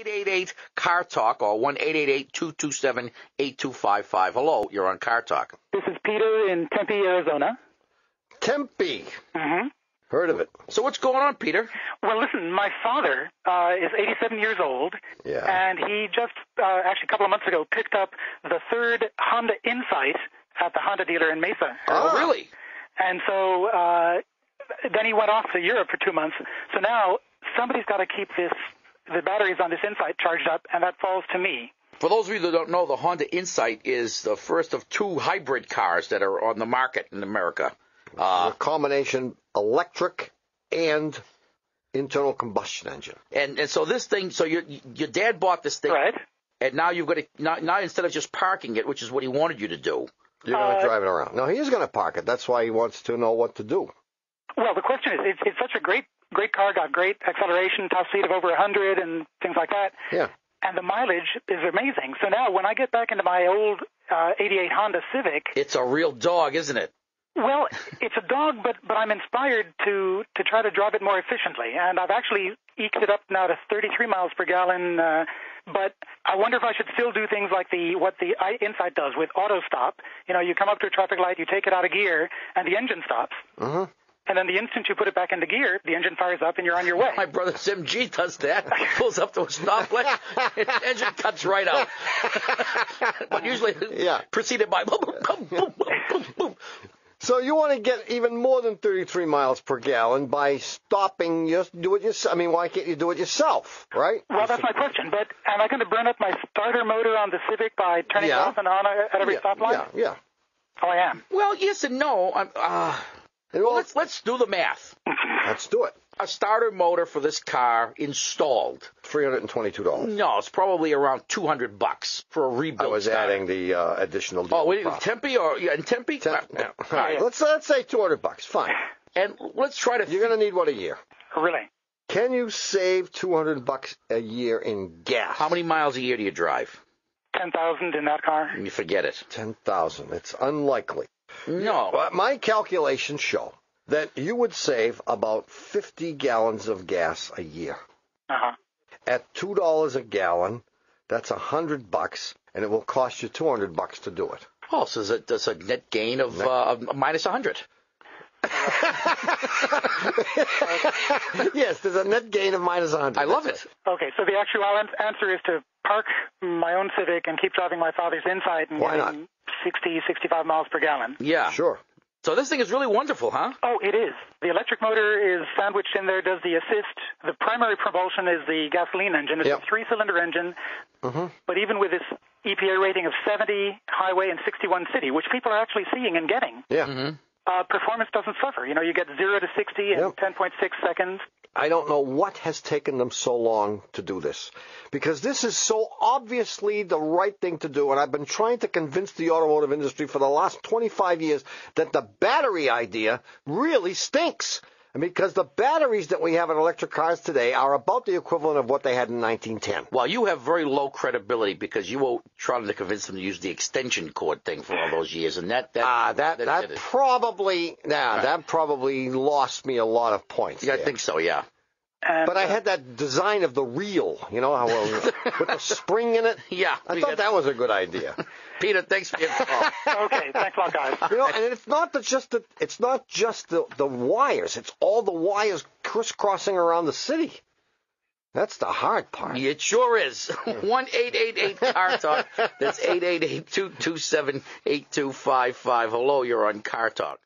1-888-CAR Talk or 1-888-227-8255. Hello, you're on Car Talk. This is Peter in Tempe, Arizona. Tempe. Mm-hmm. Heard of it. So what's going on, Peter? Well, listen, my father is 87 years old, and he just, actually a couple of months ago, picked up the third Honda Insight at the Honda dealer in Mesa. Oh, really? And so then he went off to Europe for 2 months. So now somebody's got to keep the batteries on this Insight charged up, and that falls to me. For those of you that don't know, the Honda Insight is the first of two hybrid cars that are on the market in America. A combination electric and internal combustion engine. And so this thing, so your dad bought this thing, right? And now you've got to now instead of just parking it, which is what he wanted you to do, you're going to drive it around. No, he is going to park it. That's why he wants to know what to do. Well, the question is, it's such a great car, got great acceleration, top speed of over 100 and things like that. Yeah. And the mileage is amazing. So now when I get back into my old 88 Honda Civic, it's a real dog, isn't it? Well, it's a dog, but I'm inspired to try to drive it more efficiently. And I've actually eked it up now to 33 miles per gallon. But I wonder if I should still do things like what the Insight does with auto stop. You know, you come up to a traffic light, you take it out of gear, and the engine stops. Mm-hmm. And then the instant you put it back into gear, the engine fires up and you're on your way. My brother Sim G does that. Pulls up to a stoplight, the engine cuts right out. But usually preceded by boom, boom, boom, boom, boom, boom. So you want to get even more than 33 miles per gallon by stopping, do it yourself. I mean, why can't you do it yourself, right? Well, that's my question. But am I going to burn up my starter motor on the Civic by turning it off and on at every stoplight? Yeah. Oh, I am. Well, yes and no. Well, let's do the math. Let's do it. A starter motor for this car installed. $322. No, it's probably around $200 for a rebuild. I was adding the additional. Oh, wait, Tempe or in Tempe? All right, let's say $200. Fine. And let's try to. You're going to need what a year? Really? Can you save $200 a year in gas? How many miles a year do you drive? 10,000 in that car. You forget it. 10,000. It's unlikely. No. My calculations show that you would save about 50 gallons of gas a year. Uh-huh. At $2 a gallon, that's $100, and it will cost you $200 to do it. Oh, so that's a net gain of minus 100. Yes, there's a net gain of minus 100. I love it. Okay, so the actual answer is to park my own Civic and keep driving my father's Insight and getting 60, 65 miles per gallon. Yeah. Sure. So this thing is really wonderful, huh? Oh, it is. The electric motor is sandwiched in there, does the assist. The primary propulsion is the gasoline engine. It's a 3-cylinder engine. Mm-hmm. But even with this EPA rating of 70 highway and 61 city, which people are actually seeing and getting, performance doesn't suffer. You know, you get 0 to 60 in 10.6 seconds. I don't know what has taken them so long to do this, because this is so obviously the right thing to do, and I've been trying to convince the automotive industry for the last 25 years that the battery idea really stinks. Because the batteries that we have in electric cars today are about the equivalent of what they had in 1910. Well, you have very low credibility because you were trying to convince them to use the extension cord thing for all those years, and that probably lost me a lot of points. Yeah, I think so. Yeah. But I had that design of the reel, you know, how with the spring in it. Yeah. I thought that was a good idea. Peter, thanks for your call. Okay, thanks a lot, guys. You know, and it's not just the wires. It's all the wires crisscrossing around the city. That's the hard part. It sure is. 1-888-CAR Talk. That's 888-227-8255. Hello, you're on Car Talk.